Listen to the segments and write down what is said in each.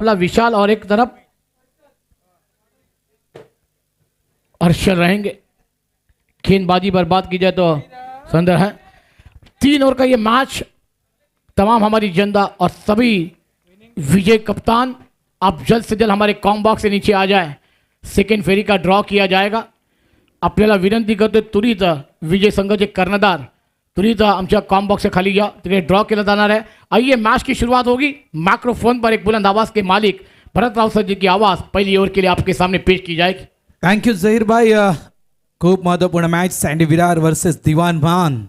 अपना विशाल और एक तरफ हर्षल रहेंगे। गेंदबाजी बर्बाद की जाए तो सुंदर है। 3 ओवर का ये मैच। तमाम हमारी जनता और सभी विजय कप्तान आप जल्द से जल्द हमारे कॉम बॉक्स से नीचे आ जाए। सेकंड फेरी का ड्रॉ किया जाएगा। आपल्याला विनंती करते त्वरित विजय संघाचे कर्णधार त्वरित आमच्या कॉम बॉक्स से खाली या, तिकडे ड्रॉ केला जाणार है। आइए मैच की शुरुआत होगी। माइक्रोफोन पर एक बुलंद आवाज के मालिक भरत राव सर जी की आवाज पहली ओवर के लिए आपके सामने पेश की जाएगी। थैंक यू जहीर भाई। खूप महत्वपूर्ण मॅच सँडी विरार वर्सेस दिवान मान।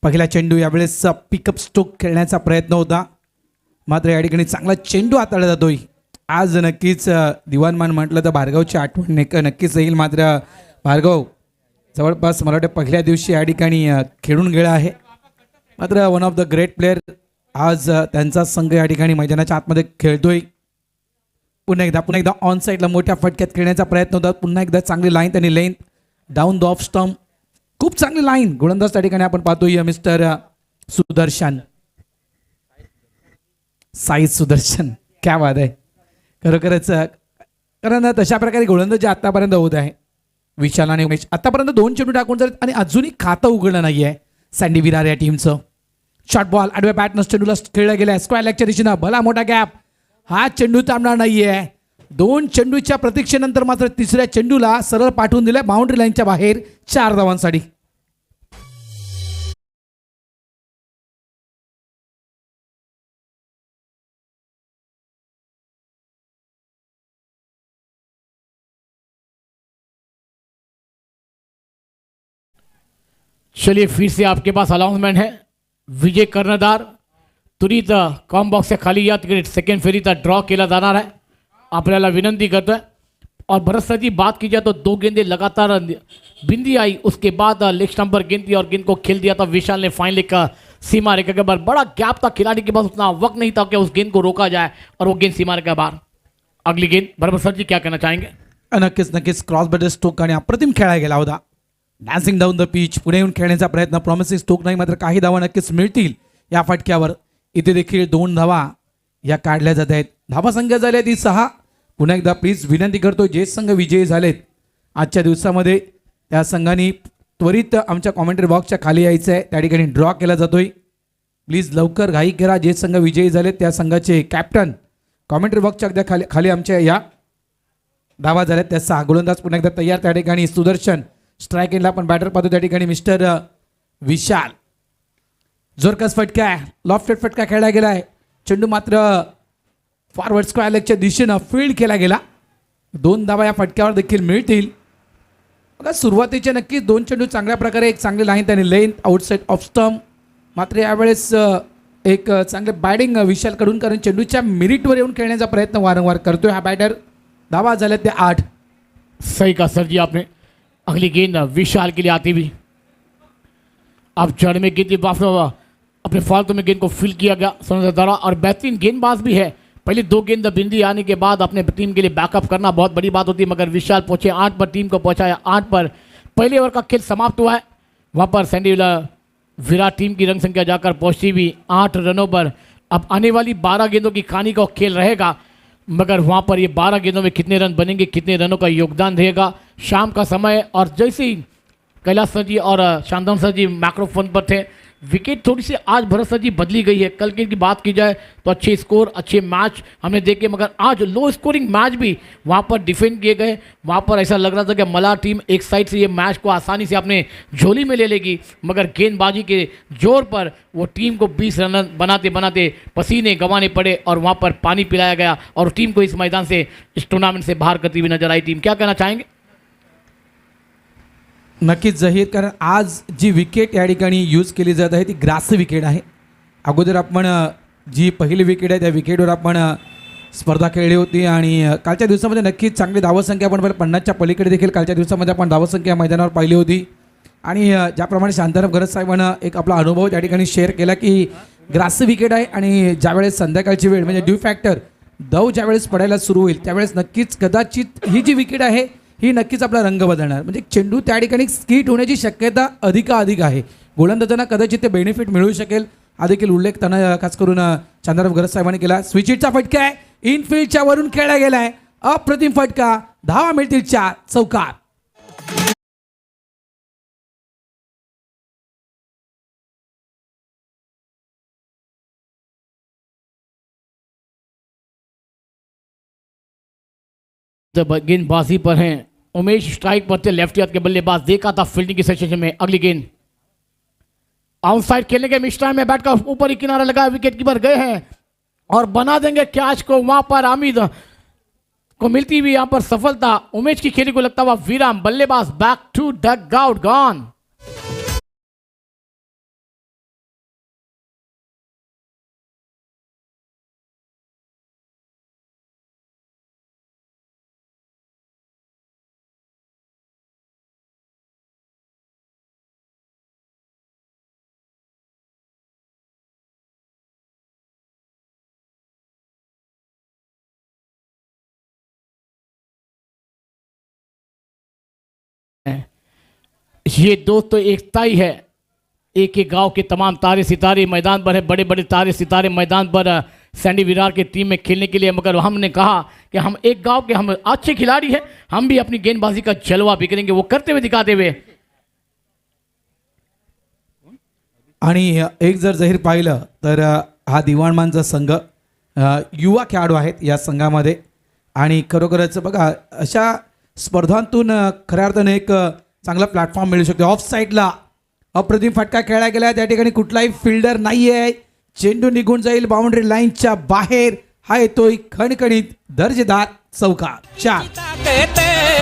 पहिला चेंडू यावेळेस पिकअप स्ट्रोक खेळण्याचा प्रयत्न होता, मात्र या ठिकाणी चांगला चेंडू हाताळला जातोय। आज नक्कीच दिवान मान म्हटलं तर भार्गवची आठवण नक्कीच येईल, मात्र भार्गव जवळपास मला वाटतं पहिल्या दिवशी या ठिकाणी खेळून गेला आहे, मात्र one of the great player आज त्यांचा संघ या ठिकाणी मैदानाच्या आतमध्ये खेळतोय। पुन्हा एकदा ऑन साईडला मोठ्या फटक्यात खेळण्याचा प्रयत्न होता। पुन्हा एकदा चांगली लाईन आणि length down the off stump, खूप चांगली लाईन गोलंदाज त्या ठिकाणी आपण पाहतोय मिस्टर सुदर्शन, साई सुदर्शन। क्या बात आहे खरोखरच, कारण तशा प्रकारे गोलंदाज जे आतापर्यंत होत आहे विशाल आणि उमेश आतापर्यंत 2 चेंडू टाकून झालेत आणि अजूनही खातं उघडलं नाहीये सँडी विरार या टीमचं। शॉर्ट बॉल आडव्या बॅटनं चेंडूला खेळला गेलाय स्क्वेअर लेगच्या दिशेनं, भला मोठा गॅप, हा चेंडू थांबणार नाहीये। 2 चेंडूच्या प्रतीक्षेनंतर मात्र तिसऱ्या चेंडूला सरळ पाठवून दिलाय बाउंड्री लाईनच्या बाहेर 4 धावांसाठी। चलिए फिर से आपके पास अनाउंसमेंट है। विजय कर्णधार त्वरित कॉम बॉक्स से खाली या, तिकडे सेकंड फेरीचा ड्रॉ केला जाणार है। आपल्याला विनंती करतोय। और भरत सर जी बात की जाए तो 2 गेंदें लगातार बिंदी आई, उसके बाद लेग स्टंप पर गेंद थी और गेंद को खेल दिया था विशाल ने फाइन लेग का सीमा रेखा के बाहर। बड़ा गैप था, खिलाड़ी के पास उतना वक्त नहीं था कि उस गेंद को रोका जाए और वो गेंद सीमा रेखा के बाहर। अगली गेंद भरत सर जी क्या कहना चाहेंगे? नक्कीच क्रॉस बॅटर स्ट्रोक आणि अप्रतिम खेळायला गेला होता। डान्सिंग डाऊन द पिच, पुढे येऊन खेळण्याचा प्रयत्न, प्रॉमिसिंग स्ट्रोक नाही, मात्र काही धावा नक्कीच मिळतील या फटक्यावर। इथे देखील 2 धावा या काढल्या जात आहेत। धावा संख्या झाली ती 6। पुन्हा एकदा प्लीज विनंती करतो, जे संघ विजयी झालेत आजच्या दिवसामध्ये त्या संघांनी त्वरित आमच्या कॉमेंट्री बॉक्सच्या खाली यायचं आहे, त्या ठिकाणी ड्रॉ केला जातोय। प्लीज लवकर घाई करा। जे संघ विजयी झालेत त्या संघाचे कॅप्टन कॉमेंट्री बॉक्सच्या अगदी खाली आमच्या या धावा झाल्यात त्या 6। गोलंदाज पुन्हा एकदा तयार, त्या ठिकाणी सुदर्शन स्ट्राइक एंडला आपण बॅटर पाहतो, त्या ठिकाणी मिस्टर विशाल। जोरकस फटका आहे, लॉफ्टेड फटका खेळला गेलाय, चेंडू मात्र फॉरवर्ड स्क्वेअर लेगच्या दिशेनं फील्ड केला गेला। 2 धावा या फटक्यावर देखील मिळतील। बघा सुरुवातीचे नक्कीच 2 चेंडू चांगल्या प्रकारे, एक चांगली लाईन आणि लेंथ आउटसाइड ऑफ स्टंप, मात्र यावेळेस एक चांगले बॅटिंग विशालकडून, कारण चेंडूच्या मिरिटवर येऊन खेळण्याचा प्रयत्न वारंवार करतोय हा बॅटर। धावा झाल्या ते 8। सही कहा सर जी आपने। अगली गेंद विशाल के लिए आती हुई, अब जड़ में गेंद अपने फालतू में गेंद को फील किया गया द्वारा, और बेहतरीन गेंदबाज भी है। पहले 2 गेंद बिंदी आने के बाद अपने टीम के लिए बैकअप करना बहुत बड़ी बात होती है, मगर विशाल पहुंचे 8 पर, टीम को पहुंचाया 8 पर। पहले ओवर का खेल समाप्त हुआ है, वहाँ पर सँडी विराट टीम की रंग संख्या जाकर पहुंची भी 8 रनों पर। अब आने वाली 12 गेंदों की कहानी का खेल रहेगा, मगर वहाँ पर ये 12 गेंदों में कितने रन बनेंगे, कितने रनों का योगदान रहेगा। शाम का समय और जैसे ही कैलाश सर जी और शांतम सर जी माइक्रोफोन पर थे, विकेट थोड़ी सी आज भरत सर जी बदली गई है। कल की बात की जाए तो अच्छे स्कोर, अच्छे मैच हमने देखे, मगर आज लो स्कोरिंग मैच भी वहाँ पर डिफेंड किए गए। वहाँ पर ऐसा लग रहा था कि मल्हार टीम एक साइड से ये मैच को आसानी से अपने झोली में ले लेगी, मगर गेंदबाजी के जोर पर वो टीम को 20 रन बनाते बनाते पसीने गंवाने पड़े और वहाँ पर पानी पिलाया गया और टीम को इस मैदान से, इस टूर्नामेंट से बाहर करती हुई नजर आई टीम। क्या कहना चाहेंगे? नक्कीच जहीर, कारण आज जी विकेट या ठिकाणी यूज केली जात आहे ती ग्रास विकेट आहे। अगोदर आपण जी पहिली विकेट आहे त्या विकेटवर आपण स्पर्धा खेळली होती आणि कालच्या दिवसामध्ये नक्कीच चांगली धावसंख्या आपण 50च्या पलीकडे देखील कालच्या दिवसामध्ये आपण धावसंख्या मैदानावर पाहिली होती। आणि ज्याप्रमाणे शांताराम गरज साहेबांना एक आपला अनुभव त्या ठिकाणी शेअर केला की ग्रास विकेट आहे आणि ज्यावेळेस संध्याकाळची वेळ म्हणजे ड्यू फॅक्टर दव ज्यावेळेस पडायला सुरू होईल त्यावेळेस नक्कीच कदाचित ही जी विकेट आहे ही नक्कीच आपला रंग बदलणार, म्हणजे चेंडू त्या ठिकाणी स्किट होण्याची शक्यता अधिक आहे। गोलंदाजांना कदाचित ते बेनिफिट मिळू शकेल। हा देखील उल्लेख त्यांना खास करून चंद्रराव गरज साहेबांनी केला. स्विच हिटचा फटका आहे, इनफिल्डच्या वरून खेळला गेलाय, अप्रतिम फटका, धावा मिळतील 4, चौकार. गेंदबाजी पर हैं उमेश, स्ट्राइक पर थे लेफ्ट हाथ के बल्लेबाज. देखा था फील्डिंग की सेशन में. अगली गेंद आउटसाइड खेलने के मिस्टाइम में बैट का ऊपर ही किनारा लगा, विकेट कीपर गए हैं और बना देंगे कैच को. वहां पर आमिद को मिलती हुई यहां पर सफलता. उमेश की खेली को लगता हुआ विराम. बल्लेबाज back to dugout gone. ये दोस्त तो एकता ही है. एक एक गांव के तमाम तारे सितारे मैदान पर है, बड़े बड़े तारे सितारे मैदान पर सैंडी विरार की टीम में खेलने के लिए. मगर हमने कहा कि हम एक गांव के, हम अच्छे खिलाड़ी हैं, हम भी अपनी गेंदबाजी का जलवा बिखरेंगे, वो करते हुए दिखाते हुए. आणि एक जर जाहीर पाहिलं तर हा दिवाणमानचा संघ युवा खेळाडू आहेत या संघामध्ये. आणि खरोखरच बघा अशा स्पर्धांतून खऱ्या अर्थाने एक चांगला प्लॅटफॉर्म मिळू शकतो. ऑफ साईडला अप्रतिम फटका खेळला गेला, त्या ठिकाणी कुठलाही फिल्डर नाही आहे. चेंडू निघून जाईल बाउंड्री लाईनच्या बाहेर. हा येतोय खणखणीत दर्जेदार चौकार. 4.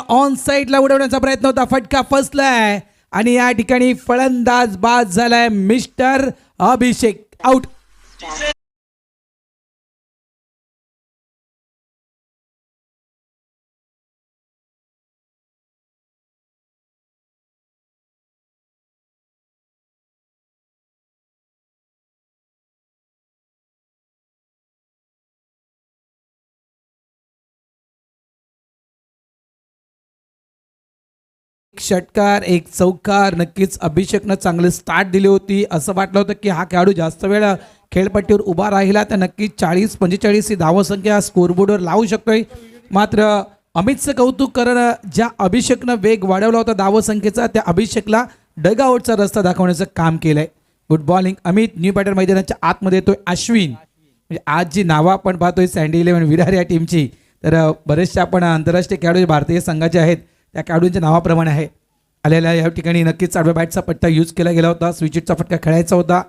ऑन साईडला उडवण्याचा प्रयत्न होता, फटका फसलाय आणि या ठिकाणी फलंदाज बाद झालाय. मिस्टर अभिषेक आउट. षटकार, एक चौकार. नक्कीच अभिषेकनं चांगली स्टार्ट दिली होती. असं वाटलं होतं की हा खेळाडू जास्त वेळ खेळपट्टीवर उभा राहिला तर नक्कीच 40-45 ही धावसंख्या स्कोरबोर्डवर लावू शकतोय. मात्र अमितचं कौतुक करणं, ज्या अभिषेकनं वेग वाढवला होता धावसंख्येचा, त्या अभिषेकला डगआउटचा रस्ता दाखवण्याचं काम केलंय. Good bowling Amit. New batter मैदानाच्या आतमध्ये येतोय अश्विन. म्हणजे आज जी नावं आपण पाहतोय सँडी इलेव्हन विरार या टीमची, तर बरेचसे आपण आंतरराष्ट्रीय खेळाडू भारतीय संघाचे आहेत त्या खेळाडूंच्या नावाप्रमाणे आहे. आलेल्या या ठिकाणी नक्कीच आडव्या बॅटचा पट्टा यूज केला गेला होता. स्विचिटचा फटका खेळायचा होता.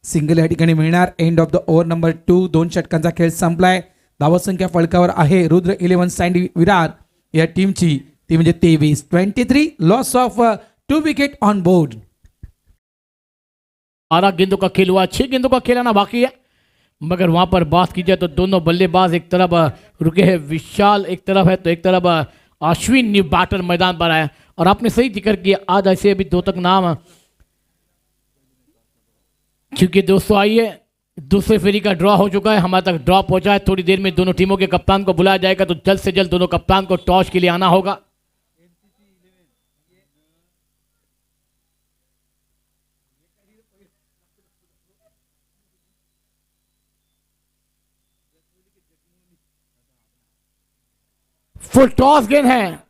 सिंगल या ठिकाणी मिळणार. End of the over number 2. 2 षटकांचा खेळ संपलाय. धावसंख्या फलकावर आहे रुद्र 11 सँडी विरार या टीमची, ती म्हणजे 23-23. Loss of 2 wicket on board. 12 गेंदों का खेल हुआ, 6 गेंदों का खेलाना बाकी है. मगर वहां पर बात की जाए तो दोनों बल्लेबाज एक तरफ रुके हैं, विशाल एक तरफ है तो एक तरफ अश्विन न्यू बैटर मैदान पर आया और आपने सही जिक्र किया, आज ऐसे अभी 2 तक नाम, क्योंकि दोस्तों आइए दूसरे फेरी का ड्रॉ हो चुका है, हमारे तक ड्रॉ पहुंचा है। थोड़ी देर में दोनों टीमों के कप्तान को बुलाया जाएगा, तो जल्द से जल्द दोनों कप्तान को टॉस के लिए आना होगा। फुल टॉस गेंद है,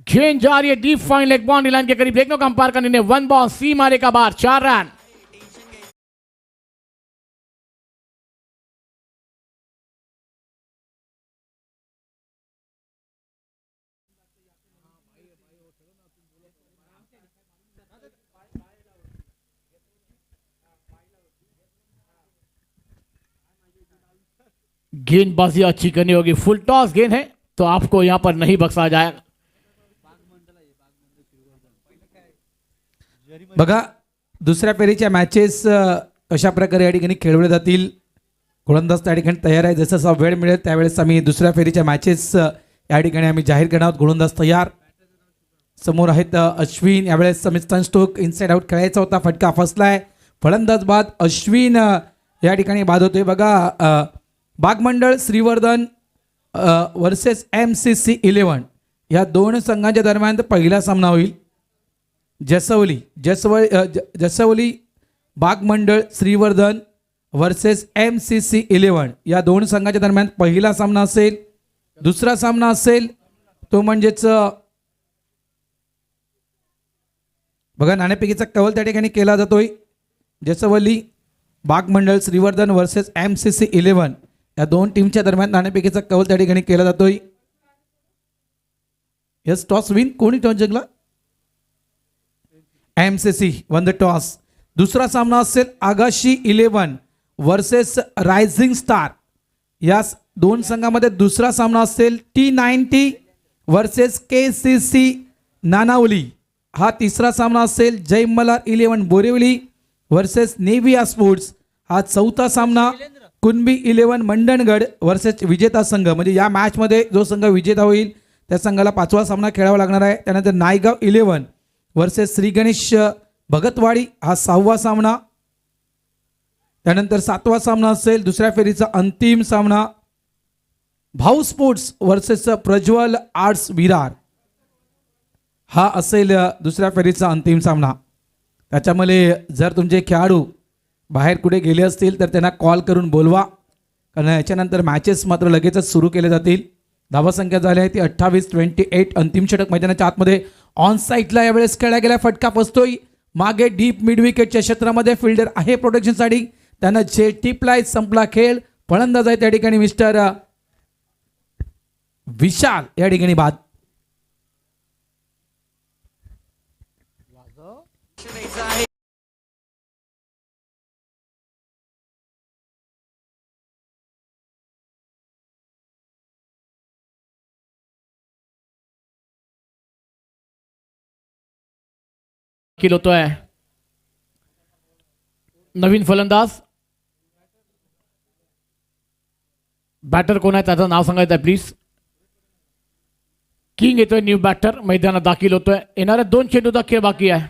गेंद जा रही है deep fine leg boundary line के करीब, देखने को अंपायर का निर्णय, 1 बॉल सी मारे का बार, 4 रन। गेंदबाजी अच्छी करनी होगी, फुल टॉस गेंद है तो आपको यहां पर नहीं बख्शा जाएगा। बघा दुसऱ्या फेरीच्या मॅचेस कशा प्रकारे या ठिकाणी खेळवल्या जातील, गोलंदाज त्या ठिकाणी तयार आहे, जसा वेळ मिळेल त्यावेळेस आम्ही दुसऱ्या फेरीच्या मॅचेस या ठिकाणी आम्ही जाहीर करणार आहोत। गोलंदाज तयार, समोर आहेत अश्विन, यावेळेस समिस्टन स्टोक इनसाइड आउट खेळायचा होता, फटका फसलाय, फलंदाज बाद अश्विन या ठिकाणी बाद होतोय। बघा बागमंडळ श्रीवर्धन वर्सेस MCC 11 या दोन संघांच्या दरम्यान पहिला सामना होईल। जसवली बागमंडळ श्रीवर्धन वर्सेस MCC 11 या दोन संघांच्या दरम्यान पहिला सामना असेल। दुसरा सामना असेल तो म्हणजेच बघा नाणेफेकीचा कौल त्या ठिकाणी केला जातोय। जसवली बागमंडळ श्रीवर्धन वर्सेस MCC 11 या दोन टीमच्या दरम्यान नाणेफेकीचा कौल त्या ठिकाणी केला जातोय। यस, टॉस विन कोणी टॉस जिंकला? MCC one the toss. दुसरा सामना असेल आगाशी 11 वर्सेस रायझिंग स्टार, या दोन संघामध्ये दुसरा सामना असेल T90 वर्सेस KCC नानावली, हा तिसरा सामना असेल जय मल्हार 11 बोरिवली वर्सेस नेव्हिया स्पोर्ट्स, हा चौथा सामना कुणबी 11 मंडणगड वर्सेस विजेता संघ, म्हणजे या मॅच मध्ये जो संघ विजेता होईल त्या संघाला पाचवा सामना खेळावा लागणार आहे। त्यानंतर नायगाव 11 वर्सेस श्री गणेश भगतवाडी, हा 6वा सामना। त्यानंतर 7वा सामना असेल दुसऱ्या फेरीचा अंतिम सामना भाऊ sports versus Prajwal arts Virar, हा असेल दुसऱ्या फेरीचा अंतिम सामना। त्याच्यामध्ये जर तुमचे खेळाडू बाहेर कुठे गेले असतील तर त्यांना कॉल करून बोलवा, कारण याच्यानंतर मॅचेस मात्र लगेचच सुरू केले जातील। धावा संख्या झाली आहे ती 28-28। अंतिम षटक मैदानाच्या आतमध्ये ऑन साईडला यावेळेस खेळला गेला, फटका फसतोय मागे डीप मिड विकेटच्या क्षेत्रामध्ये, फिल्डर आहे प्रोटेक्शनसाठी, त्यानं जे टिपलाय, संपला खेळ। फलंदाज आहे त्या ठिकाणी मिस्टर विशाल, या ठिकाणी बाद। किल होतोय नवीन फलंदाज, बॅटर कोण आहे त्याचं नाव सांगायचं आहे प्लीज। किंग येतोय न्यू बॅटर, मैदानात दाखल होतोय। येणाऱ्या 2 चेंडूचा खेळ बाकी आहे।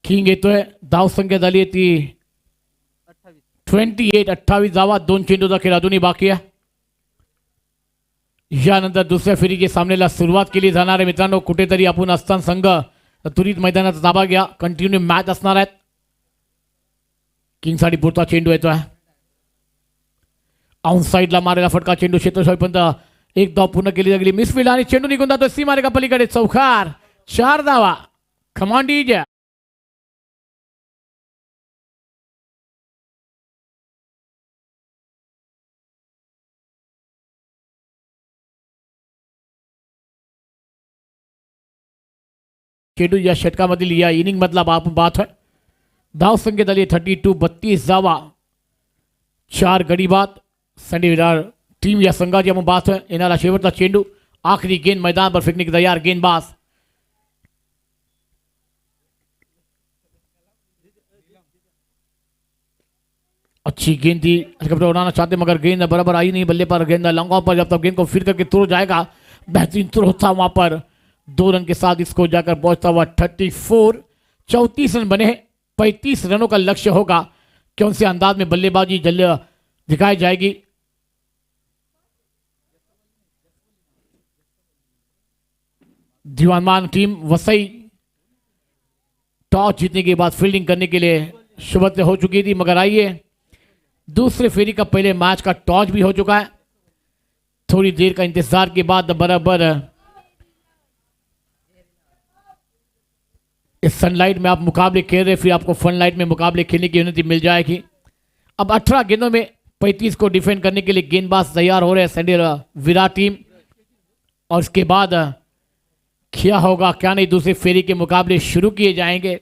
किंग येतोय, धाव संख्या झाली आहे ती 28 धावा, 2 चेंडूचा खेळ अजूनही बाकी आहे। यानंतर दुसऱ्या फेरीच्या सामन्याला सुरुवात केली जाणार आहे। मित्रांनो कुठेतरी आपण असताना संघ तुरीत मैदानाचा ताबा घ्या, कंटिन्यू मॅच असणार आहेत। किंगसाठी पुढचा चेंडू येतोय, ऑन साईडला मारेला फटका, चेंडू क्षेत्रशॉईपर्यंत एक धाव पूर्ण केली गेली, मिसफिल्ड आणि चेंडू निघून जातो सीमारेखा पलीकडे, चौकार, 4 धावा। कमांड डीजे चेंडू या षटकामधील या इनिंग मधला बात है। धाव संख्या झाली 32 धावा, 4 गडी बाद। संडी विरार टीम या संघाची आपण बात है। येणारा शेवटचा चेंडू, आखरी गेंद मैदान पर फेंकने की तैयार गेंदबाज, अच्छी गेंद थी, हेलीकॉप्टर उड़ाना चाहते मगर गेंद बराबर आई नहीं बल्ले पर। गेंद लंगाओं पर, जब तक गेंद को फिर करके तुर जाएगा, बेहतरीन तुर था वहां पर। 2 रन के साथ इसको जाकर पहुंचता हुआ 34। 34 रन बने हैं, 35 रनों का लक्ष्य होगा। कौन से अंदाज में बल्लेबाजी जल्द दिखाई जाएगी। दीवानमान टीम वसई टॉस जीतने के बाद फील्डिंग करने के लिए शुभत हो चुकी थी, मगर आइए दूसरे फेरी का पहले मैच का टॉस भी हो चुका है। थोड़ी देर का इंतजार के बाद बराबर इस सनलाइट में आप मुकाबले खेल रहे, फिर आपको फनलाइट में मुकाबले खेलने की अनुमति मिल जाएगी। अब 18 गेंदों में 35 को डिफेंड करने के लिए गेंदबाज तैयार हो रहे हैं सैंडी विराट टीम। और इसके बाद क्या होगा क्या नहीं, दूसरे फेरी के मुकाबले शुरू किए जाएंगे।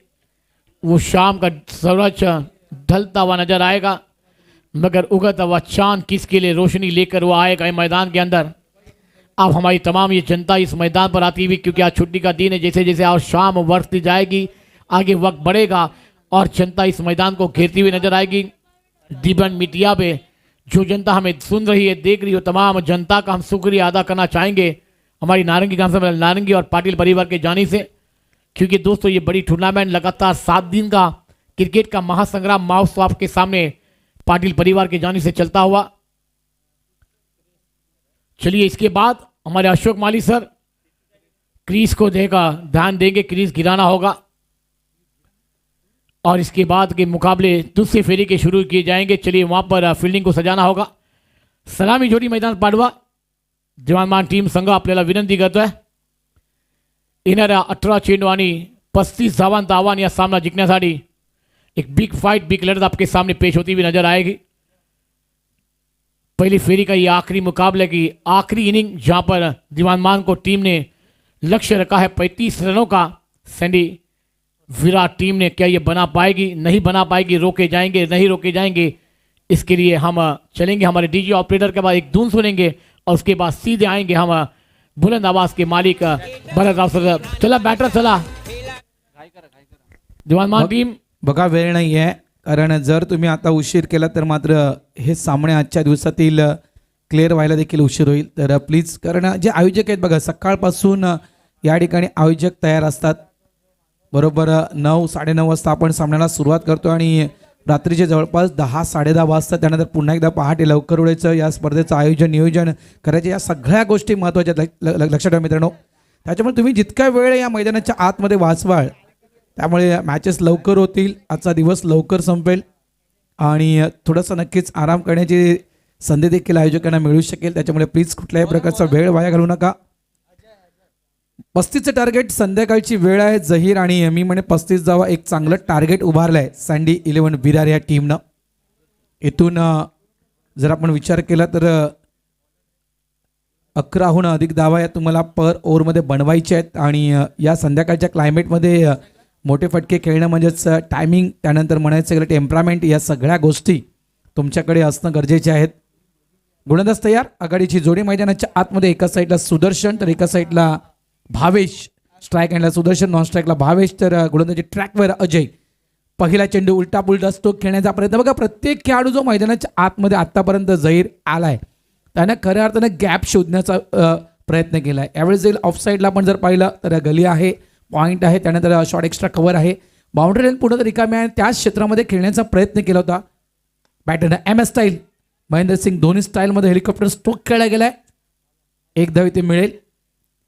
वो शाम का सूरज ढलता हुआ नजर आएगा, मगर उगता हुआ चांद किसके लिए रोशनी लेकर वो आएगा मैदान के अंदर। अब हमारी तमाम ये जनता इस मैदान पर आती हुई, क्योंकि आज छुट्टी का दिन है, जैसे जैसे आज शाम बढ़ती जाएगी आगे वक्त बढ़ेगा और जनता इस मैदान को घेरती हुई नजर आएगी। दीपन मीडिया पे जो जनता हमें सुन रही है, देख रही हो, तमाम जनता का हम शुक्रिया अदा करना चाहेंगे हमारी नारंगी गांव से, नारंगी और पाटिल परिवार के जानी से। क्योंकि दोस्तों ये बड़ी टूर्नामेंट लगातार 7 दिन का क्रिकेट का महासंग्राम महोत्सव आपके सामने पाटिल परिवार के जानी से चलता हुआ। चलिए इसके बाद हमारे अशोक माली सर क्रीज को देगा ध्यान देंगे, क्रीज गिराना होगा और इसके बाद के मुकाबले दूसरे फेरी के शुरू किए जाएंगे। चलिए वहां पर फील्डिंग को सजाना होगा। सलामी जोडी मैदान पाडवा जवानमान टीम संघ आपल्याला विनंती करतोय, येणाऱ्या 18 चेंडू आणि 35 धावांचं आव्हान या सामना जिंकण्यासाठी एक बिग फाइट, बिग लड़त आपके सामने पेश होती हुई नजर आएगी। पहली फेरी का ये आखिरी मुकाबले की आखिरी इनिंग, जहां पर दीवानमान को टीम ने लक्ष्य रखा है 35 रनों का। सैंडी विराट टीम ने क्या ये बना पाएगी, नहीं बना पाएगी, रोके जाएंगे, नहीं रोके जाएंगे, इसके लिए हम चलेंगे हमारे डीजी ऑपरेटर के बाद एक धुन सुनेंगे और उसके बाद सीधे आएंगे हम बुलंद आवाज के मालिक भरत राव सर। चला बैटर चला दीवानमान टीम। बघा वेळ नाही आहे, कारण जर तुम्ही आता उशीर केला तर मात्र हे सामने आजच्या दिवसातील क्लिअर व्हायला देखील उशीर होईल। तर प्लीज, कारण जे आयोजक आहेत बघा सकाळपासून या ठिकाणी आयोजक तयार असतात। बरोबर 9 साडेनऊ वाजता आपण सामन्याला सुरुवात करतो आणि रात्रीचे जवळपास 10 साडेदहा वाजता त्यानंतर पुन्हा एकदा पहाटे लवकर उडायचं, या स्पर्धेचं आयोजन नियोजन करायचे, या सगळ्या गोष्टी महत्त्वाच्या लक्षात ठेवा मित्रांनो। त्याच्यामुळे तुम्ही जितका वेळ या मैदानाच्या आतमध्ये वाचवाल त्यामुळे मॅचेस लवकर होतील, आजचा दिवस लवकर संपेल आणि थोडंसं नक्कीच आराम करण्याची संधी देखील आयोजकांना मिळू शकेल। त्याच्यामुळे प्लीज कुठल्याही प्रकारचा वेळ वाया घालवू नका। 35चं टार्गेट संध्याकाळची वेळ आहे जहीर, आणि मी म्हणे 35 जावा एक चांगलं टार्गेट उभारलंय सँडी 11 विरार या टीमनं। इथून जर आपण विचार केला तर 11हून अधिक धावा या तुम्हाला पर ओव्हरमध्ये बनवायचे आहेत आणि या संध्याकाळच्या क्लायमेटमध्ये मोठे फटके खेळणं म्हणजेच टायमिंग, त्यानंतर म्हणायचं गेलं टेम्परामेंट, या सगळ्या गोष्टी तुमच्याकडे असणं गरजेचे आहेत। गोलंदाज तयार, आघाडीची जोडी मैदानाच्या आतमध्ये एका साईडला सुदर्शन तर एका साईडला भावेश, स्ट्राईक हँडला सुदर्शन, नॉन स्ट्राईकला भावेश, तर गोलंदाजी ट्रॅकवर अजय। पहिला चेंडू उलटा पुलटा स्ट्रोक खेळण्याचा प्रयत्न। बघा प्रत्येक खेळाडू जो मैदानाच्या आतमध्ये आतापर्यंत जहीर आलाय त्याने खऱ्या अर्थानं गॅप शोधण्याचा प्रयत्न केलाय। यावेळेस जाईल ऑफ साईडला आपण जर पाहिलं तर गली आहे, पॉईंट आहे, त्यानंतर शॉर्ट एक्स्ट्रा कव्हर आहे, बाउंड्री लाईन पूर्ण रिकामी आहे, त्याच क्षेत्रामध्ये खेळण्याचा प्रयत्न केला होता बॅटरनं। MS स्टाईल, महेंद्रसिंग धोनी स्टाईलमध्ये हेलिकॉप्टर स्ट्रोक खेळला गेलाय, 1 धाव इथे मिळेल।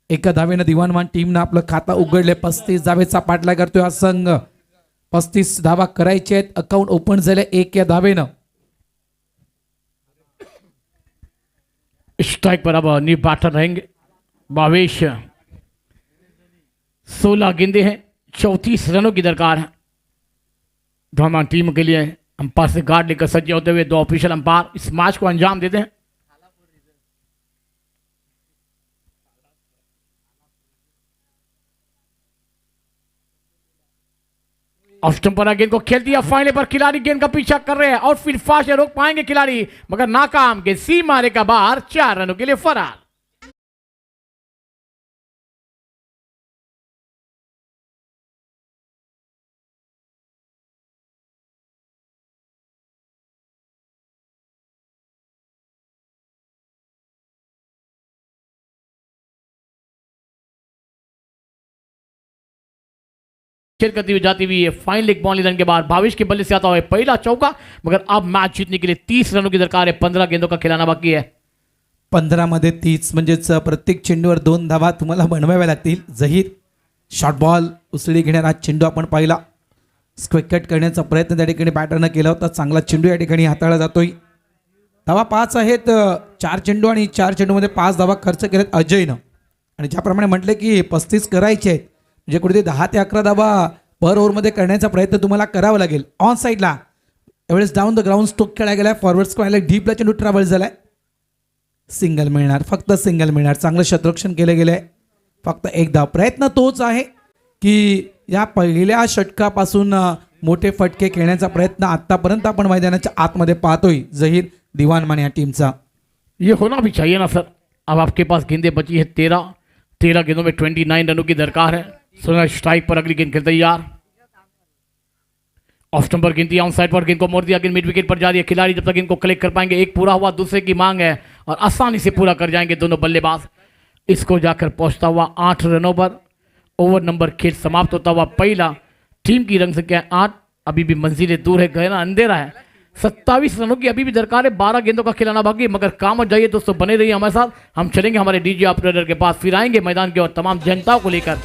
एका धावेनं दिवानमान टीमनं आपलं खाता उघडले, 35 धावेचा पाठलाग करतोय हा संघ। 35 धावा करायचे आहेत, अकाउंट ओपन झाले 1 या धावेनं। स्ट्राइक पर अब न्यू बैटर रहेंगे भावेश। 16 गेंदे हैं, 34 रनों की दरकार है दीवानमान टीम के लिए। अंपायर से गार्ड लेकर सज्जे होते हुए 2 ऑफिशियल अंपायर इस मैच को अंजाम देते हैं। ऑफ स्टंपर गेंद को खेल दिया फाइनल पर, खिलाड़ी गेंद का पीछा कर रहे हैं और फिर फास्ट रोक पाएंगे खिलाड़ी, मगर नाकाम। गेंद सी मारे का बाहर, 4 रनों के लिए फरार। खेल करती हुई जाती हुई है फाइन लेग बाउंड्री रन के बाद भावेश के बल्ले से आता हुआ है पहला चौका। मगर अब मैच जीतने के लिए 30 रनों की दरकार है, 15 गेंदों का खिलाना बाकी है। 15 मध्ये 30 म्हणजेच प्रत्येक चेंडूवर 2 धावा तुम्हाला बनवाव्या लागतील. जहीर शॉर्ट बॉल उसळी घेणारा चेंडू आपण पाहिला. स्क्वेक कट करण्याचा प्रयत्न त्या ठिकाणी बॅटरनं केला होता. चांगला चेंडू या ठिकाणी हाताळला जातोय. धावा 5 आहेत. 4 चेंडू आणि 4 चेंडूमध्ये 5 धावा खर्च केल्यात अजयनं. आणि ज्याप्रमाणे म्हटले की 35 करायचे आहेत म्हणजे कुठे 10 ते 11 धावा पर ओव्हरमध्ये करण्याचा प्रयत्न तुम्हाला करावा लागेल. ऑन साईडला यावेळेस डाऊन द ग्राउंड स्ट्रोक खेळला गेलाय. फॉरवर्ड स्क्वेअरला डीपला चेंडू ट्रॅव्हल झालाय. सिंगल मिळणार, फक्त सिंगल मिळणार. चांगलं शतरक्षण केलं गेलंय. फक्त एक धाव. प्रयत्न तोच आहे की या पहिल्या षटकापासून मोठे फटके खेळण्याचा प्रयत्न आतापर्यंत आपण मैदानाच्या आतमध्ये पाहतोय जहीर दिवानमान या टीमचा. ये होना भी चाहिए ना सर. अब आपके पास गेंदें बची है 13 गेंदों में 29 रनों की दरकार है. सुना स्ट्राइक पर अगली गेंद खेल तैयार. ऑफ स्टंप पर गेंद ऑन साइड पर गेंद को मोड़ दिया. गेंद मिड विकेट पर जा रही है. खिलाड़ी जब तक गेंद को कलेक्ट कर पाएंगे, एक पूरा हुआ दूसरे की मांग है और आसानी से पूरा कर जाएंगे दोनों बल्लेबाज. इसको जाकर पहुंचता हुआ 8 रनों पर ओवर नंबर खेल समाप्त होता हुआ पहला. टीम की रन संख्या 8. अभी भी मंजिलें दूर है, गहरा अंधेरा है. 27 रनों की अभी भी दरकार है. 12 गेंदों का खिलाना बाकी. मगर काम हो जाइए दोस्तों, बने रहिए हमारे साथ. हम चलेंगे हमारे डीजे ऑपरेटर के पास, फिर आएंगे मैदान की और तमाम जनता को लेकर.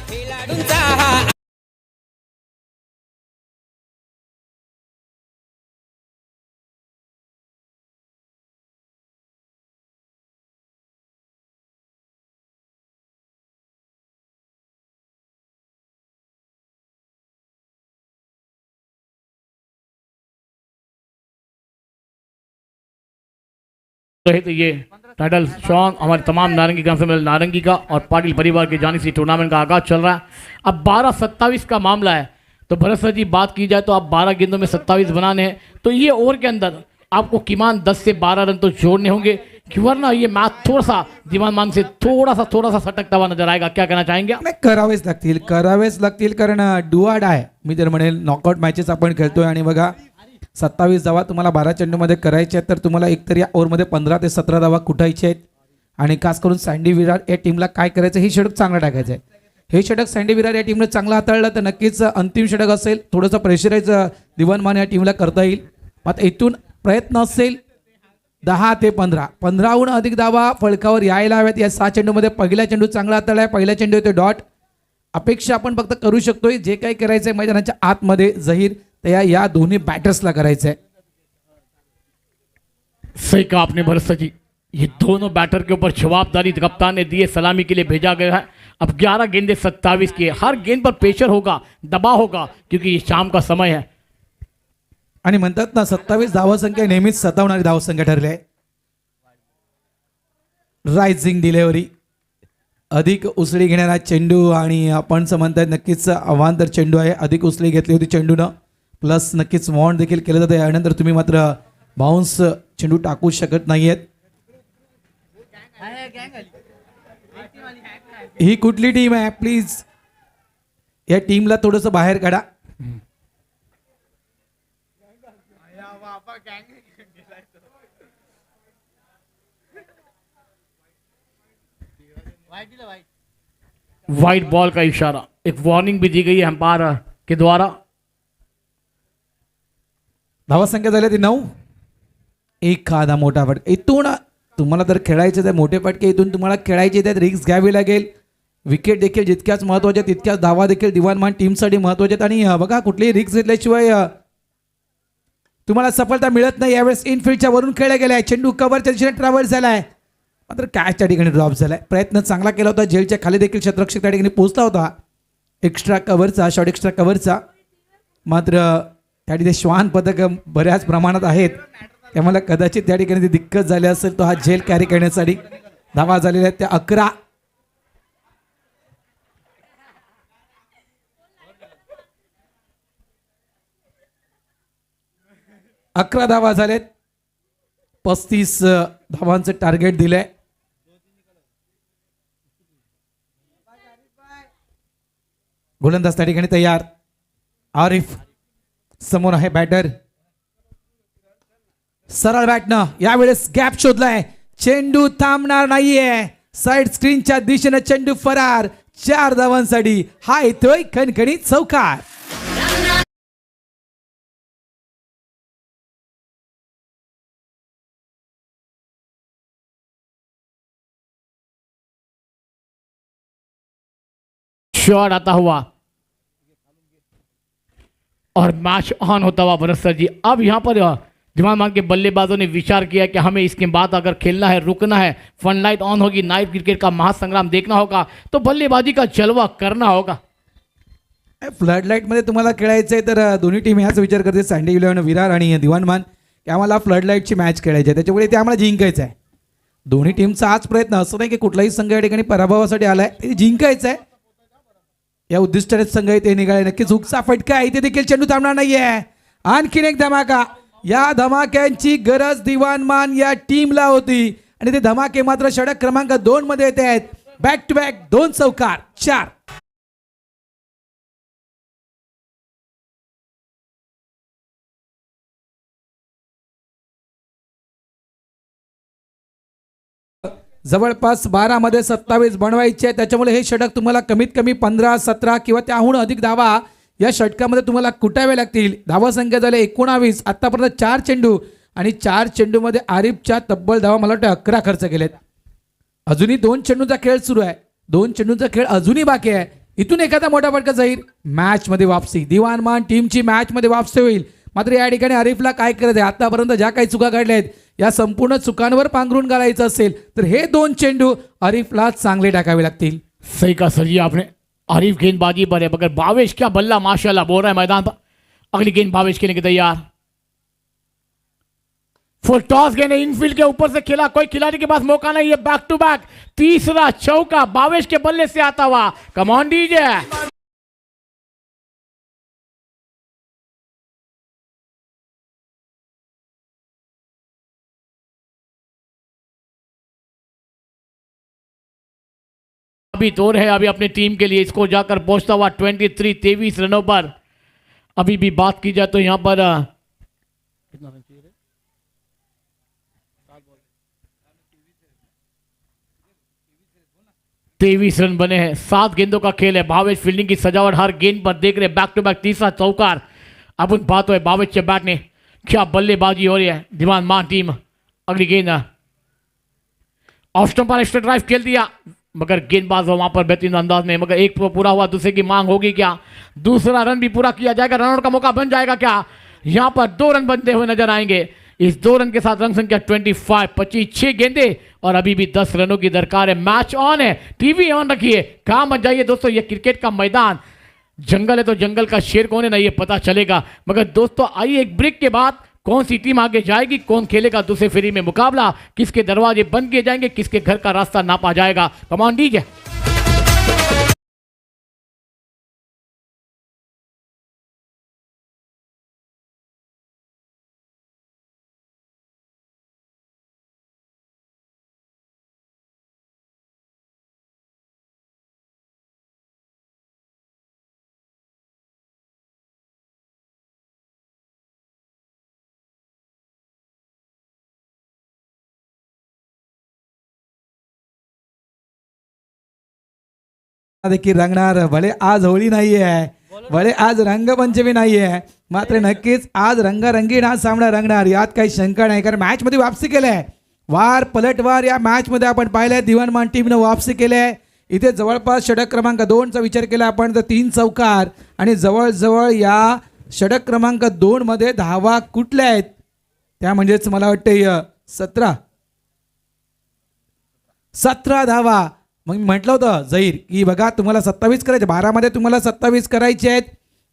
रहे तो ये टाइटल सॉन्ग हमारे तमाम नारंगी ग्राम सम्मेलन नारंगी का और पाटिल परिवार की जानिब से टूर्नामेंट का आगाज चल रहा है. अब 12-27 का मामला है. तो भरत सर जी बात की जाए तो आप 12 गेंदों में 27 बनाने हैं तो ये ओवर के अंदर आपको किमान 10 से 12 रन तो जोड़ने होंगे, वरना ये मैच थोड़ा सा दिवानमान से थोड़ा सा सटकता हुआ नजर आएगा. क्या कहना चाहेंगे? नाही, करावेच लागतील कारण डुआड आहे. मी तर म्हणेल नॉकआउट मॅचेस आपण खेळतोय आणि बघा 27 धावा तुम्हाला 12 चेंडूमध्ये करायचे आहेत तर तुम्हाला एकतर या ओव्हरमध्ये 15 ते 17 धावा कुठायचे आहेत. आणि खास करून सँडी विराट या टीमला काय करायचं हे षटक चांगलं टाकायचं आहे. हे षटक सँडी विराट या टीमने चांगलं हाताळलं तर नक्कीच अंतिम षटक असेल. थोडंसं प्रेशराईज दिवानमान या टीमला करता येईल. आता इथून प्रयत्न असेल 10 ते 15हून अधिक धावा फळकावर यायला हव्यात. या 6 चेंडूमध्ये पहिला चेंडू चांगला हाताळला आहे. पहिला चेंडू येतो डॉट. अपेक्षा आपण फक्त करू शकतोय जे काही करायचं आहे मैदानाच्या आतमध्ये जहीर तर या दोन्ही बॅटर्सला करायचं आहे. सही कहा आपने भरत सर जी. ये दोनों बैटर के ऊपर जवाबदारी कप्तान ने दिए, सलामी के लिए भेजा गया है. अब 11 गेंदें 27 की है. हर गेंद पर प्रेशर होगा, दबाव होगा क्योंकि ये शाम का समय है. आणि म्हणतात ना 27 धावसंख्या नेहमीच सतावणारी धावसंख्या ठरली आहे. रायझिंग डिलेव्हरी अधिक उसळी घेणारा चेंडू आणि आपण म्हणतात नक्कीच अवांतर चेंडू आहे. अधिक उसळी घेतली होती चेंडूनं प्लस नक्कीच वॉन्ड देखील केलं जातं. यानंतर तुम्ही मात्र बाउन्स चेंडू टाकू शकत नाहीयेत. ही कुठली टीम आहे प्लीज या टीमला थोडंसं बाहेर काढा. वाइड बॉल का इशारा, एक वार्निंग भी दी गई है अंपायर के द्वारा. धावसंख्या झाली ती 9. एखादा मोठा फटका इथून तुम्हाला जर खेळायचे तर मोठे फटके इथून तुम्हाला खेळायचे त्यात रिस्क घ्यावी लागेल. विकेट देखील जितक्याच महत्त्वाच्या तितक्याच धावा देखील दिवानमान टीमसाठी महत्त्वाच्या. आणि बघा कुठलीही रिस्क घेतल्याशिवाय तुम्हाला सफलता मिळत नाही. यावेळेस इनफिल्डच्या वरून खेळला गेलाय. चेंडू कव्हरच्या दिशेने ट्रॅव्हल झालाय मात्र कॅच त्या ठिकाणी ड्रॉप झालाय. प्रयत्न चांगला केला होता. जेलच्या खाली देखील क्षेत्ररक्षक त्या ठिकाणी पोहोचला होता एक्स्ट्रा कव्हरचा, शॉर्ट एक्स्ट्रा कव्हरचा. मात्र त्या ठिकाणी श्वान पदक बऱ्याच प्रमाणात आहेत त्यामुळे कदाचित त्या ठिकाणी दिक्कत झाली असेल. तो हा झेल कॅरी करण्यासाठी धावा झालेल्या आहेत त्या 11. धावा झालेत. 35 धावांचं टार्गेट दिलंय. गोलंदाज त्या ठिकाणी तयार. आरिफ समोर आहे बॅटर. सरळ बॅटनं यावेळेस गॅप शोधलाय. चेंडू थांबणार नाहीये. साइड स्क्रीनच्या दिशेने चेंडू फरार. 4 धावांसाठी हा येतोय खणखणीत चौकार. शॉट आता हुआ और मैच ऑन होता हुआ भरत सर जी। अब यहाँ पर दिमाग मान के बल्लेबाजों ने विचार किया कि हमें इसके बाद अगर खेलना है, रुकना है, फन लाइट ऑन होगी, नाइट क्रिकेट का महासंग्राम देखना होगा, तो बल्लेबाजी का जलवा करना होगा। फ्लड लाईटमध्ये तुम्हाला खेळायचं आहे तर दोन्ही टीम ह्याच विचार करते, सँडी इलेव्हन विरार आणि दिवाणमान, की आम्हाला फ्लड लाईटची मॅच खेळायची आहे, त्याच्यामुळे ते आम्हाला जिंकायचं आहे. दोन्ही टीमचा हाच प्रयत्न, असं नाही की कुठलाही संघ या ठिकाणी पराभवासाठी आलाय, ते जिंकायचं आहे या उद्दिष्टाने संघ ते निघाले. नक्कीच हुकचा फटका आहे, इथे देखील चेंडू थांबणार नाहीये. आणखीन एक धमाका, या धमाक्यांची गरज दिवाणमान या टीमला होती आणि ते धमाके मात्र षटक क्रमांक 2 मध्ये येत आहेत. बॅक टू बॅक 2 चौकार 4. जवळपास 12 मध्ये 27 बनवायचे आहे, त्याच्यामुळे हे षटक तुम्हाला कमीत कमी 15, 17 किंवा त्याहून अधिक धावा या षटकामध्ये तुम्हाला कुटावे लागतील. धावा संख्या झाले 19. आतापर्यंत 4 चेंडू आणि 4 चेंडूमध्ये आरिफच्या तब्बल धावा मला वाटतं 11 खर्च केलेत. अजूनही 2 चेंडूचा खेळ सुरू आहे, 2 चेंडूचा खेळ अजूनही बाकी आहे. इथून एखादा मोठा फटका जाईल, मॅच मध्ये वापसी, दिवाणमान टीमची मॅच मध्ये वापसी होईल. मात्र या ठिकाणी आरिफला काय करायचं आहे, आतापर्यंत ज्या काही चुका घडल्या आहेत या संपूर्ण चुकांवर पांघरून घालायचं असेल तर हे 2 चेंडू आरिफला चांगले टाकावे लागतील. सही कहा सर जी आपने, आरिफ गेंदबाजी पर है, मगर भावेश क्या बल्ला माशाल्लाह बोल रहा है मैदान पर। अगली गेंद भावेश खेलने के तैयार, फुल टॉस गेंद इनफील्ड के ऊपर से खेला, कोई खिलाड़ी के पास मौका नहीं है। बैक टू बैक तीसरा चौका भावेश के बल्ले से आता हुआ, कम ऑन डीजे। अभी दौर है अभी अपनी टीम के लिए, इसको जाकर पहुंचता हुआ 23 रनों पर। अभी भी बात की जाए तो यहां पर कितना रन चाहिए, 23 रन बने हैं, 7 गेंदों का खेल है। भावेश फील्डिंग की सजावट हर गेंद पर देख रहे, बैक टू बैक तीसरा चौकार। अब उन बात है भावेश के बैट ने क्या बल्लेबाजी हो रही है दिवाणमान टीम। अगली गेंद ऑफ स्टंप पर एक्स्ट्रा ड्राइव खेल दिया, मगर गेंदबाज वहां पर बेहतरीन अंदाज में, मगर एक पूरा हुआ, दूसरे की मांग होगी क्या, दूसरा रन भी पूरा किया जाएगा, रन आउट का मौका बन जाएगा क्या। यहां पर 2 रन बनते हुए नजर आएंगे। इस 2 रन के साथ रन संख्या 25, 25 6 गेंदे और अभी भी 10 रनों की दरकार है। मैच ऑन है, टीवी ऑन रखिए, कहां मत जाइए दोस्तों, ये क्रिकेट का मैदान, जंगल है तो जंगल का शेर कौन है ना ये पता चलेगा। मगर दोस्तों आइए एक ब्रेक के बाद कौन सी टीम आगे जाएगी, कौन खेलेगा दूसरे फेरी में मुकाबला, किसके दरवाजे बंद किए जाएंगे, किसके घर का रास्ता नापा जाएगा। कमान डीजे। देखील रंगणार, भले आज होळी नाहीये, भले आज रंगपंचमी नाहीये, मात्र नक्कीच आज रंगारंगीण हा सामना रंगणार, यात काही शंका नाही. कारण मॅच मध्ये वापसी केलंय, वार पलटवार या मॅच मध्ये आपण पाहिलंय, दिवाणमान टीमनं वापसी केलंय. इथे जवळपास षटक क्रमांक 2 चा विचार केला आपण तर 3 चौकार आणि जवळजवळ या षटक क्रमांक 2 मध्ये धावा कुठल्या आहेत त्या म्हणजेच मला वाटतं 17 धावा. मग मी म्हटलं होतं जहीर की बघा तुम्हाला 27 करायचे, 12 मध्ये तुम्हाला 27 करायचे आहेत.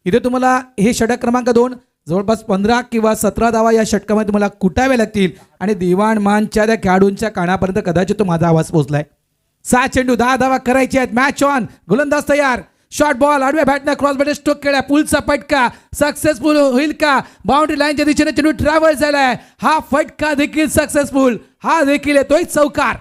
इथे तुम्हाला हे षटक क्रमांक 2 जवळपास 15 किंवा 17 धावा या षटकामध्ये तुम्हाला कुटावे लागतील आणि दिवाणमानच्या त्या खेळाडूंच्या कानापर्यंत कदाचित तो माझा आवाज पोहोचलाय. 6 चेंडू 10 धावा करायचे आहेत. मॅच ऑन, गोलंदाज तयार, शॉर्ट बॉल आडव्या बॅटनं क्रॉस बॅट स्ट्रोक केला, पुलचा फटका सक्सेसफुल होईल का, बाउंड्री लाईनच्या दिशेने चेंडू ट्रॅव्हल झालाय, हा फटका देखील सक्सेसफुल, हा देखील येतोय चौकार.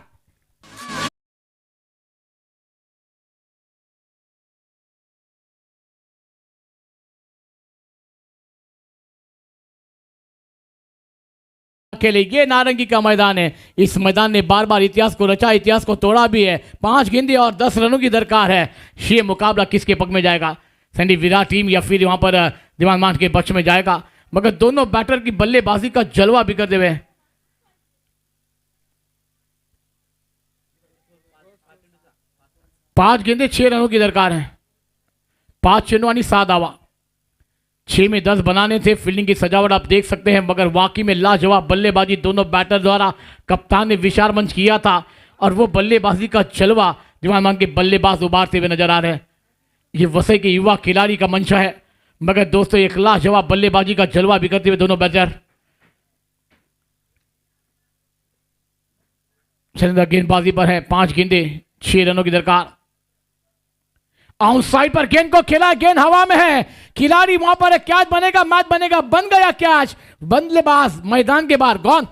के लिए ये नारंगी का मैदान है, इस मैदान ने बार बार इतिहास को रचा, इतिहास को तोड़ा भी है। 5 गेंदे और 10 रनों की दरकार है। ये मुकाबला किसके पक्ष में जाएगा, सैंडी विराट टीम या फिर वहां पर दिवाणमान के पक्ष में जाएगा। मगर दोनों बैटर की बल्लेबाजी का जलवा बिखरते हुए, 5 गेंदे 6 रनों की दरकार है। 5 चेंडू आणि 6 धावा। 6 में 10 बनाने थे। फील्डिंग की सजावट आप देख सकते हैं, मगर वाकई में लाजवाब बल्लेबाजी दोनों बैटर द्वारा कप्तान ने विशाल मंच किया था, और वो बल्लेबाजी का जलवा दीवान मान के बल्लेबाज उभारते हुए नजर आ रहे हैं। ये वसई के युवा खिलाड़ी का मंशा है, मगर दोस्तों एक लाजवाब बल्लेबाजी का जलवा भी करते हुए दोनों बैटर। चंदा गेंदबाजी पर है, 5 गेंदे 6 रनों की दरकार। आउटसाइड पर गेंद को खेला, गेंद हवा में है, खिलाड़ी वहां पर है, कैच बनेगा, मैच बनेगा, बन गया कैच। बल्लेबाज मैदान के बाहर, गॉन।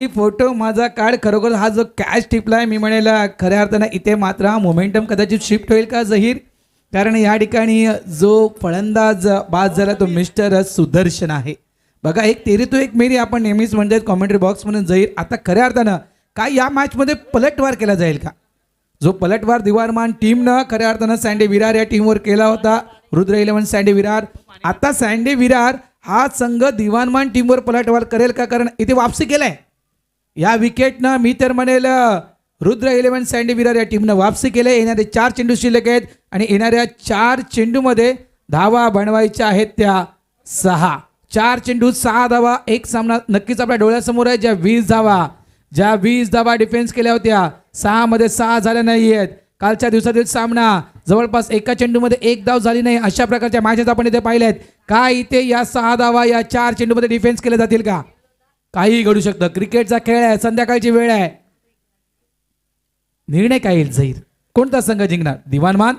फोटो माझा काढ। खरोखर हा जो कॅच टिपलाय, मी म्हणेल खऱ्या अर्थानं इथे मात्र हा मोमेंटम कदाचित शिफ्ट होईल का जहीर, कारण या ठिकाणी जो फलंदाज बाद झाला तो मिस्टर सुदर्शन आहे। बघा, एक तेरी तो एक मेरी आपण नेहमीच म्हणतात कॉमेंट्री बॉक्समध्ये जहीर, आता खऱ्या अर्थानं काय या मॅचमध्ये पलटवार केला जाईल का? जो पलटवार दिवारमान टीमनं खऱ्या अर्थानं सँडी विरार या टीमवर केला होता, रुद्र 11 सँडी विरार, आता सँडी विरार हा संघ दिवानमान टीमवर पलटवार करेल का? कारण इथे वापसी केलाय या विकेटनं, मी तर म्हणेल रुद्र 11 सँडी विरार या टीमनं वापसी केले। येणारे 4 चेंडू शिल्लक आहेत आणि येणाऱ्या 4 चेंडूमध्ये धावा बनवायच्या आहेत त्या 6। 4 चेंडू 6 धावा, एक सामना नक्कीच आपल्या डोळ्यासमोर आहे। ज्या 20 धावा डिफेन्स केल्या होत्या, 6 मध्ये 6 झाल्या नाही आहेत। कालच्या दिवसातील सामना जवळपास एका चेंडूमध्ये 1 धाव झाली नाही, अशा प्रकारच्या मॅचेस आपण इथे पाहिल्यात। काय इथे या 6 धावा या 4 चेंडूमध्ये डिफेन्स केल्या जातील का? काही घडू शकतं, क्रिकेटचा खेळ आहे, संध्याकाळची वेळ आहे, निर्णय काय येईल जहीर? कोणता संघ जिंकणार, दिवानमान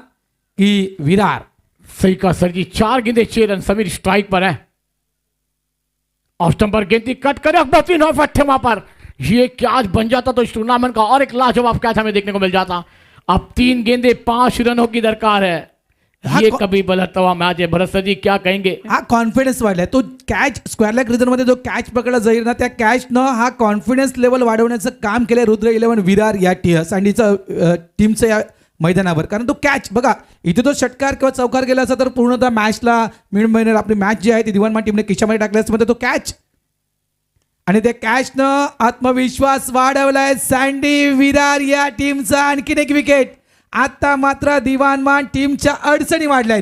की विरार? सही का सर जी, 4 गेंदे 6 रन। समीर स्ट्राइक पर है, ऑफ स्टंप पर गेंद कट करे, बेहतरीन ऑफ अट्ठे वहां पर। ये कैच बन जाता तो इस टूर्नामेंट का और एक लाजवाब कैच हमें देखने को मिल जाता। अब 3 गेंदे 5 रनों की दरकार है। ये कभी बलटता हुआ मैच है। भरत सर जी क्या कहेंगे? हा कॉन्फिडन्स वाढलाय, तो कॅच स्क्वेअर लेग रिझन मध्ये जो कॅच पकडला जाईल ना, त्या कॅच न हा कॉन्फिडन्स लेवल वाढवण्याचं काम केलंय रुद्र 11 विरार या सँडीचं टीमचं या मैदानावर। कारण तो कॅच बघा, इथे तो षटकार किंवा चौकार गेला असता तर पूर्णतः मॅचला मिड महिन्यात आपली मॅच जी आहे ती दिवानमान टीमने खिशामध्ये टाकली असते, मध्ये तो कॅच आणि त्या कॅचनं आत्मविश्वास वाढवलाय सँडी विरार या टीमचा। आणखीन एक विकेट, आता मात्र दिवानमान टीमच्या अडचणी वाढल्यात।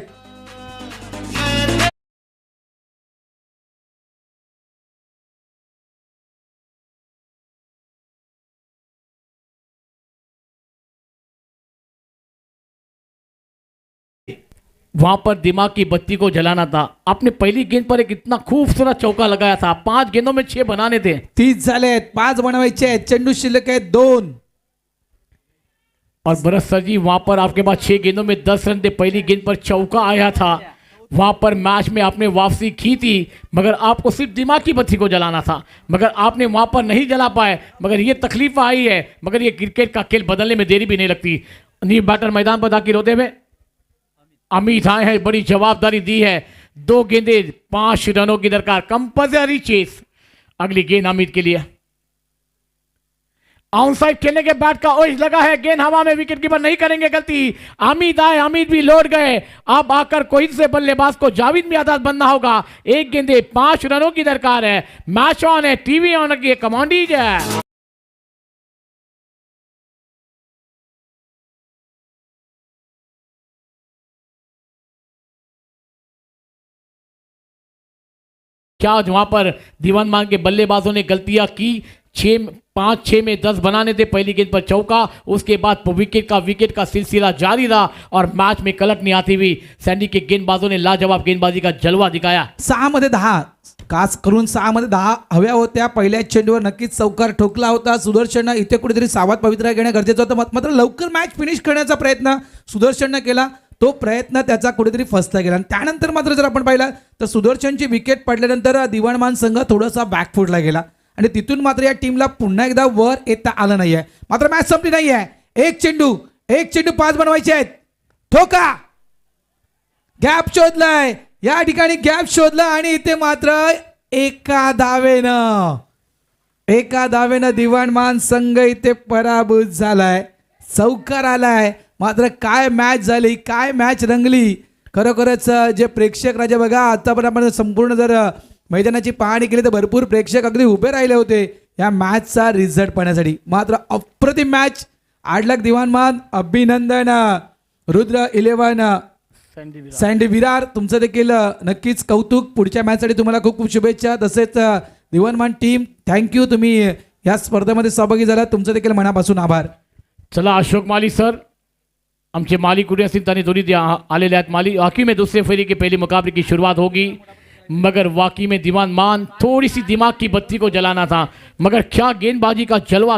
वहां पर दिमाग की बत्ती को जलाना था। आपने पहली गेंद पर एक इतना खूबसूरत चौका लगाया था। 5 गेंदों में 6 बनाने थे। 30 झालेत, 5 बनवायचे आहेत, चेंडू शिल्लक आहेत 2। और भरत सर जी वहां पर आपके पास 6 गेंदों में 10 रन थे। पहली गेंद पर चौका आया था, वहां पर मैच में आपने वापसी की थी, मगर आपको सिर्फ दिमाग की बत्ती को जलाना था, मगर आपने वहां पर नहीं जला पाए। मगर ये तकलीफ आई है, मगर ये क्रिकेट का खेल बदलने में देरी भी नहीं लगती। न्यू बैटर मैदान पर दाखिल होते हुए अमित आए हैं, बड़ी जवाबदारी दी है। 2 गेंदे 5 रनों की दरकार, कंपल्सरी चेस। अगली गेंद अमित के लिए, आउटसाइड खेलने के बैट का ओइस लगा है, गेंद हवा में, विकेट कीपर नहीं करेंगे गलती। अमित आए, अमित भी लौट गए। अब आकर कोई से बल्लेबाज को जावेद मियादाद बनना होगा। 1 गेंदे 5 रनों की दरकार है। मैच ऑन है, टीवी ऑन की कमांडीज है। क्या वहां पर दीवानमान के बल्लेबाजों ने गलतियां की? 5-6 में 10 बनाने थे। पहली गेंद पर चौका, उसके बाद विकेट का सिलसिला जारी रहा और मैच में कलट नहीं आती हुई सैंडी के गेंदबाजों ने लाजवाब गेंदबाजी का जलवा दिखाया। 6 मध्ये 10, खास करून 6 मध्ये 10 हव्या होत्या। पहिल्या चेंडूवर नक्कीच चौकार ठोकला होता सुदर्शननं। इथे कुठेतरी सावध पवित्रा घेणं गरजेचं होतं, मात्र लवकर मॅच फिनिश करण्याचा प्रयत्न सुदर्शननं केला। तो प्रयत्न त्याचा कुठेतरी फसला गेला आणि त्यानंतर मात्र जर आपण पाहिलं तर सुदर्शनची विकेट पडल्यानंतर दिवाणमान संघ थोडासा बॅकफुटला गेला आणि तिथून मात्र या टीमला पुन्हा एकदा वर येता आलं नाहीये। मात्र मॅच संपली नाहीये। एक चेंडू 5 बनवायचे आहेत। ठोका, गॅप शोधलाय, या ठिकाणी गॅप शोधला आणि इथे मात्र एका धावेनं दिवाणमान संघ इथे पराभूत झालाय। चौकार आलाय, मात्र काय मॅच झाली, काय मॅच रंगली। खरोखरच जे प्रेक्षक राजा बघा, आता पण आपण संपूर्ण जर मैदानाची पाहणी केली तर भरपूर प्रेक्षक अगदी उभे राहिले होते या मॅचचा रिझल्ट पाहण्यासाठी. मात्र अप्रतिम मॅच. 8 लाख दिवाणमान अभिनंदन. रुद्र 11 सँडी विरार, तुमचं देखील नक्कीच कौतुक. पुढच्या मॅचसाठी तुम्हाला खूप खूप शुभेच्छा. तसेच दिवाणमान टीम थँक्यू, तुम्ही या स्पर्धेमध्ये सहभागी झाला, तुमचं देखील मनापासून आभार. चला अशोक माली सर, आमचे माली कुठे असतील त्यांनी दोन्ही आलेले आहेत. माली वाकई में दूसरे फेरी के पहले मुकाबले की शुरुआत होगी, मगर वाकई में दीवान मान थोड़ी सी दिमाग की बत्ती को जलाना था, मगर क्या गेंदबाजी का जलवा